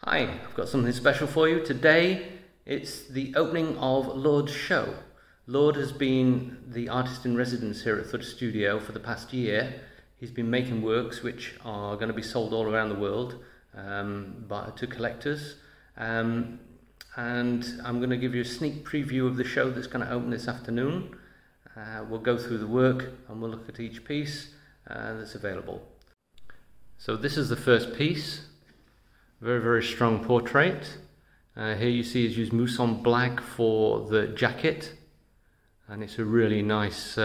Hi, I've got something special for you. Today it's the opening of Lord's show. Lord has been the artist in residence here at Thud Studio for the past year. He's been making works which are going to be sold all around the world to collectors. And I'm going to give you a sneak preview of the show that's going to open this afternoon. We'll go through the work and we'll look at each piece that's available. So this is the first piece. Very, very strong portrait. Here you see he's used mousse on black for the jacket, and it's a really nice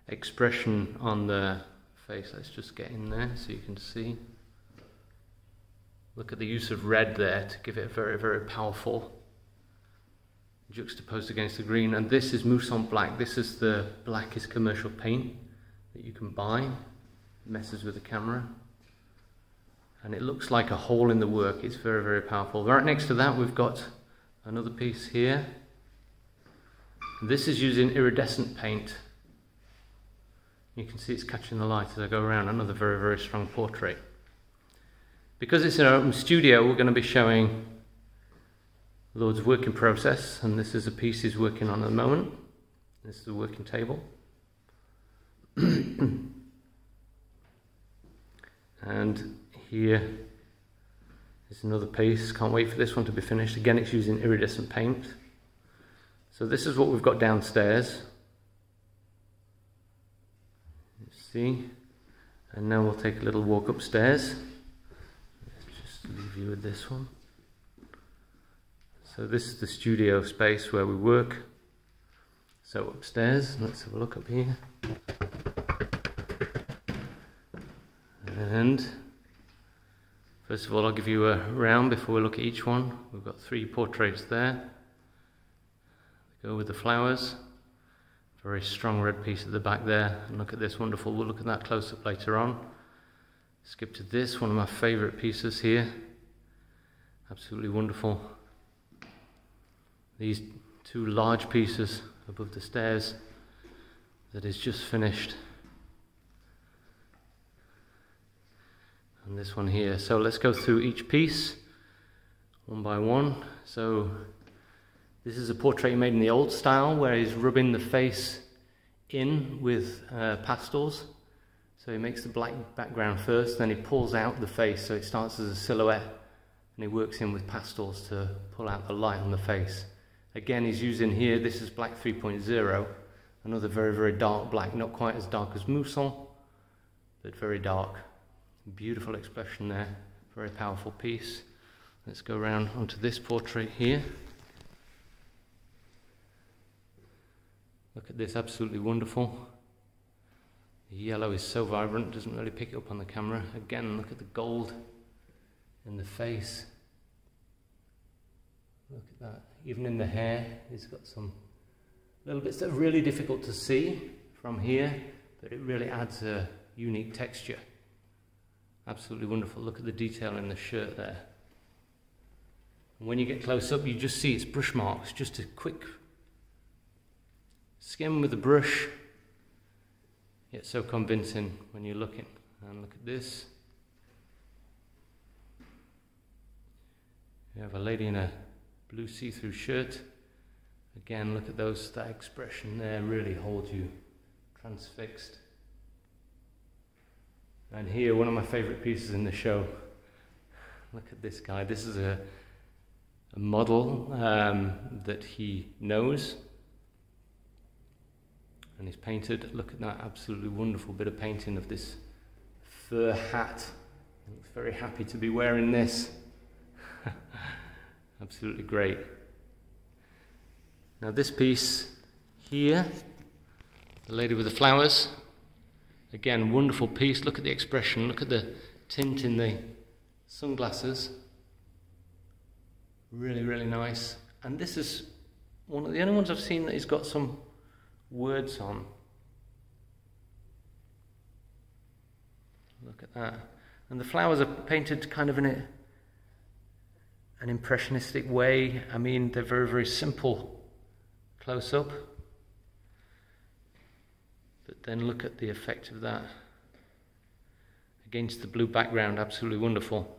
expression on the face. Let's just get in there so you can see. Look at the use of red there to give it a very, very powerful juxtaposed against the green. And this is mousse on black. This is the blackest commercial paint that you can buy. It messes with the camera. And it looks like a hole in the work. It's very, very powerful. Right next to that we've got another piece here. This is using iridescent paint. You can see it's catching the light as I go around. Another very, very strong portrait. Because it's an open studio, we're going to be showing Lord's working process, and this is a piece he's working on at the moment. This is the working table. And here is another piece. Can't wait for this one to be finished. Again, it's using iridescent paint. So this is what we've got downstairs. You see? And now we'll take a little walk upstairs. Let's just leave you with this one. So this is the studio space where we work. So upstairs, let's have a look up here. And first of all, I'll give you a round before we look at each one. We've got 3 portraits there. They go with the flowers. Very strong red piece at the back there. And look at this wonderful, we'll look at that close up later on. Skip to this, one of my favourite pieces here. Absolutely wonderful. These 2 large pieces above the stairs that is just finished. And this one here. So let's go through each piece one by one. So this is a portrait made in the old style where he's rubbing the face in with pastels. So he makes the black background first, then he pulls out the face so it starts as a silhouette, and he works in with pastels to pull out the light on the face. Again, he's using here, this is black 3.0, another very, very dark black, not quite as dark as Mousson, but very dark. Beautiful expression there, very powerful piece. Let's go around onto this portrait here. Look at this, absolutely wonderful. The yellow is so vibrant, doesn't really pick it up on the camera. Again, look at the gold in the face. Look at that, even in the hair, it's got some little bits that are really difficult to see from here, but it really adds a unique texture. Absolutely wonderful. Look at the detail in the shirt there. And when you get close up, you just see its brush marks. Just a quick skim with the brush, yet so convincing when you're looking. And look at this. You have a lady in a blue see-through shirt. Again, look at that expression there really holds you transfixed. And here, one of my favourite pieces in the show. Look at this guy. This is a model that he knows. And he's painted. Look at that absolutely wonderful bit of painting of this fur hat. He looks very happy to be wearing this. Absolutely great. Now this piece here, the lady with the flowers. Again, wonderful piece. Look at the expression. Look at the tint in the sunglasses. Really, really nice. And this is one of the only ones I've seen that he's got some words on. Look at that. And the flowers are painted kind of in an impressionistic way. I mean, they're very, very simple close up. But then look at the effect of that against the blue background, absolutely wonderful.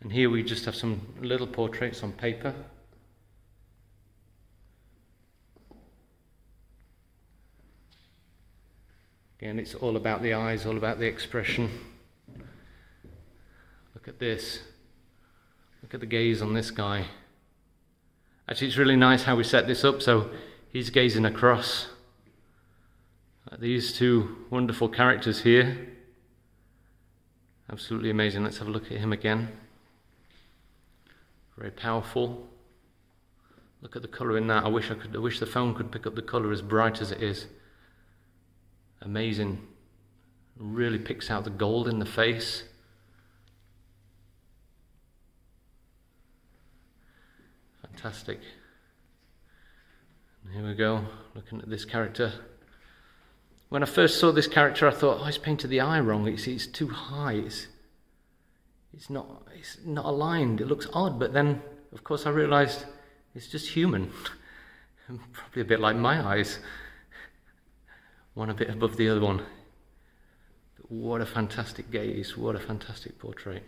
And here we just have some little portraits on paper. Again, it's all about the eyes, all about the expression. Look at this. Look at the gaze on this guy. Actually, it's really nice how we set this up. So he's gazing across at these two wonderful characters here. Absolutely amazing. Let's have a look at him again. Very powerful. Look at the colour in that. I wish the phone could pick up the colour as bright as it is. Amazing. Really picks out the gold in the face. Fantastic. And here we go, looking at this character. When I first saw this character, I thought, oh, he's painted the eye wrong. It's too high. It's not aligned. It looks odd. But then, of course, I realised it's just human. Probably a bit like my eyes. One a bit above the other one. But what a fantastic gaze. What a fantastic portrait.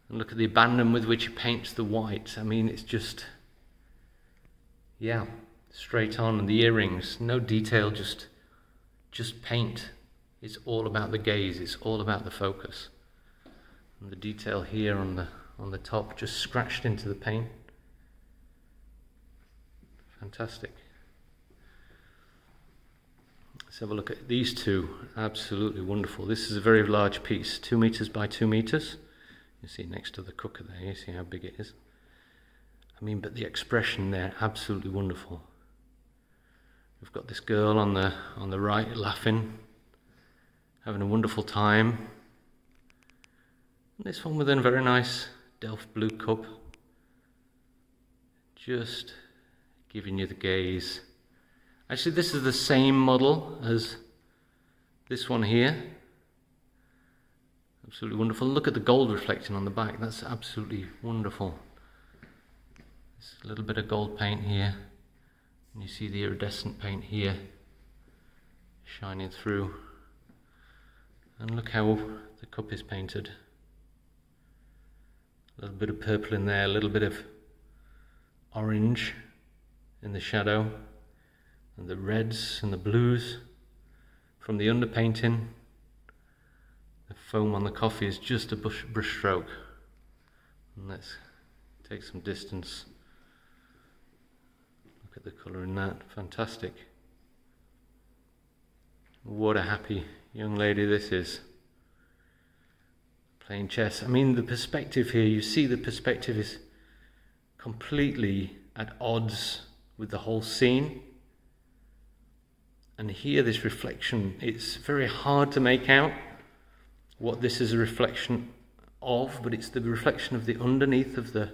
And look at the abandon with which he paints the white. I mean, it's just, yeah, straight on. And the earrings, no detail, just paint. It's all about the gaze. It's all about the focus. And the detail here on the top, just scratched into the paint. Fantastic. Let's have a look at these two. Absolutely wonderful. This is a very large piece, 2 meters by 2 meters. You see next to the cooker there, you see how big it is. I mean, but the expression there, absolutely wonderful. We've got this girl on the right laughing, having a wonderful time. And this one with a very nice Delft blue cup, just giving you the gaze. Actually, this is the same model as this one here. Absolutely wonderful. Look at the gold reflecting on the back. That's absolutely wonderful. There's a little bit of gold paint here. And you see the iridescent paint here shining through. And look how the cup is painted. A little bit of purple in there, a little bit of orange in the shadow. And the reds and the blues from the underpainting. The foam on the coffee is just a brush stroke. And let's take some distance. Look at the colour in that. Fantastic. What a happy young lady this is. Playing chess. I mean, the perspective here, you see the perspective is completely at odds with the whole scene. And here, this reflection, it's very hard to make out what this is a reflection of, but it's the reflection of the underneath of the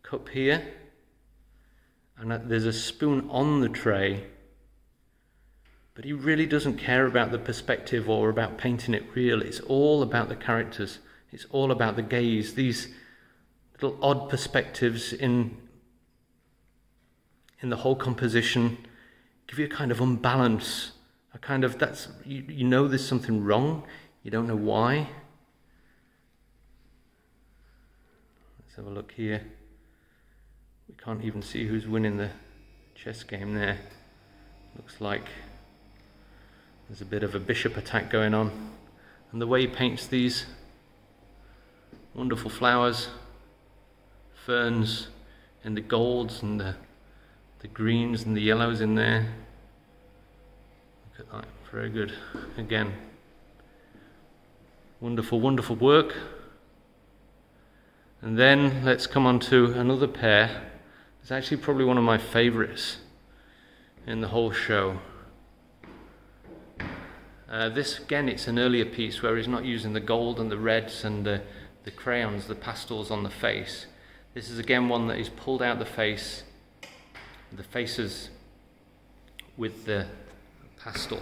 cup here. And there's a spoon on the tray, but he really doesn't care about the perspective or about painting it real. It's all about the characters. It's all about the gaze. These little odd perspectives in the whole composition give you a kind of unbalance, a kind of, that's, you know there's something wrong, you don't know why. Let's have a look here. We can't even see who's winning the chess game there. Looks like there's a bit of a bishop attack going on. And the way he paints these wonderful flowers, ferns, and the golds and the greens and the yellows in there. Look at that, very good. Again, wonderful, wonderful work. And then let's come on to another pair. It's actually probably one of my favourites in the whole show. This, again, it's an earlier piece where he's not using the gold and the reds and the crayons, the pastels on the face. This is again one that he's pulled out the faces with the pastel.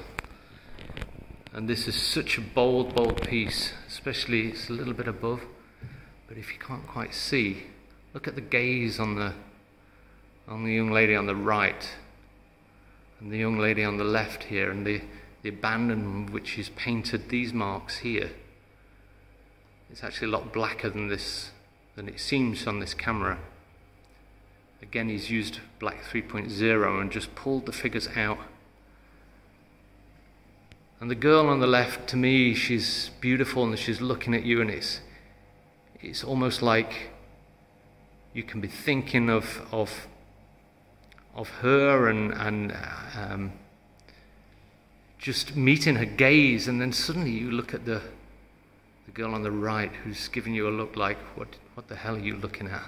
And this is such a bold, bold piece, especially it's a little bit above, but if you can't quite see, look at the gaze on the young lady on the right and the young lady on the left here, and the abandon which is painted these marks here. It's actually a lot blacker than it seems on this camera. Again, he's used black 3.0 and just pulled the figures out. And the girl on the left, to me, she's beautiful and she's looking at you, and it's almost like you can be thinking of her and just meeting her gaze, and then suddenly you look at the girl on the right who's giving you a look like, what the hell are you looking at?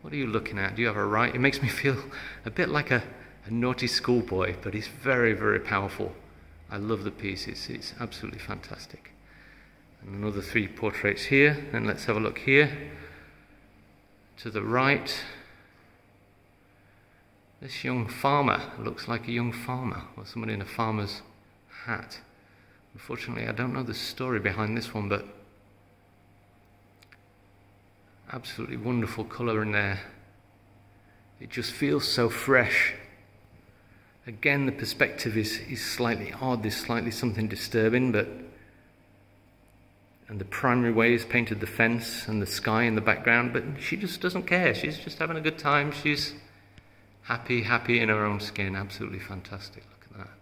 What are you looking at? Do you have a right? It makes me feel a bit like a naughty schoolboy, but it's very, very powerful. I love the piece. It's absolutely fantastic. And another 3 portraits here. And let's have a look here. To the right, this young farmer looks like a young farmer, or someone in a farmer's hat. Unfortunately, I don't know the story behind this one, but absolutely wonderful colour in there. It just feels so fresh. Again, the perspective is slightly odd. There's slightly something disturbing, and the primary way is painted the fence and the sky in the background, but she just doesn't care. She's just having a good time. She's happy in her own skin. Absolutely fantastic. Look at that.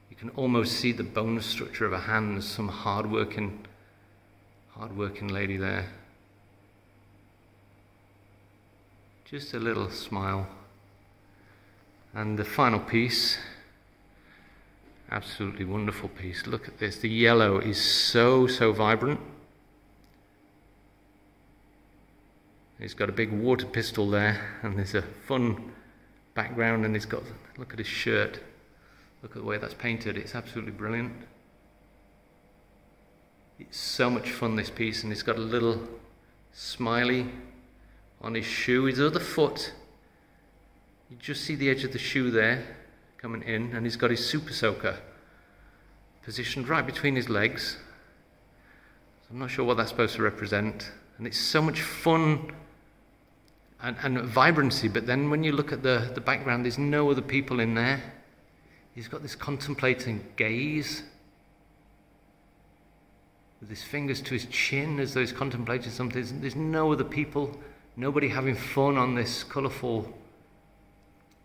You can almost see the bone structure of her hands. Some hard-working lady there. Just a little smile. And the final piece, absolutely wonderful piece. Look at this. The yellow is so vibrant. He's got a big water pistol there, and there's a fun background, and he's got, look at his shirt. Look at the way that's painted. It's absolutely brilliant. It's so much fun, this piece, and he's got a little smiley on his shoe. His other foot, you just see the edge of the shoe there coming in, and he's got his super soaker positioned right between his legs. So I'm not sure what that's supposed to represent, and it's so much fun and vibrancy, but then when you look at the background, there's no other people in there. He's got this contemplating gaze with his fingers to his chin as though he's contemplating something. There's no other people, nobody having fun on this colourful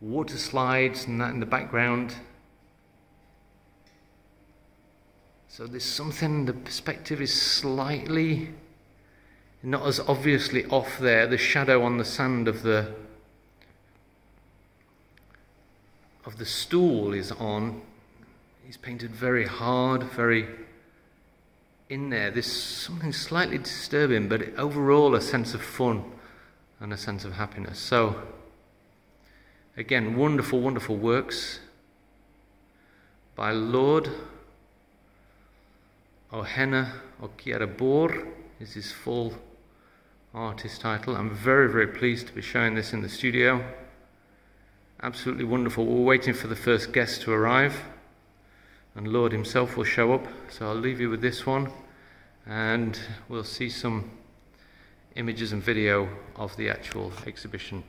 water slides and that in the background. So there's something, the perspective is slightly not as obviously off there. The shadow on the sand of the stool is on. He's painted very hard, very in there. There's something slightly disturbing, but overall a sense of fun and a sense of happiness. So again, wonderful works by Lord Ohene Okyere-Bour is his full artist title. I'm very pleased to be showing this in the studio. Absolutely wonderful. We're waiting for the first guest to arrive, and Lord himself will show up. So I'll leave you with this one, and we'll see some images and video of the actual exhibition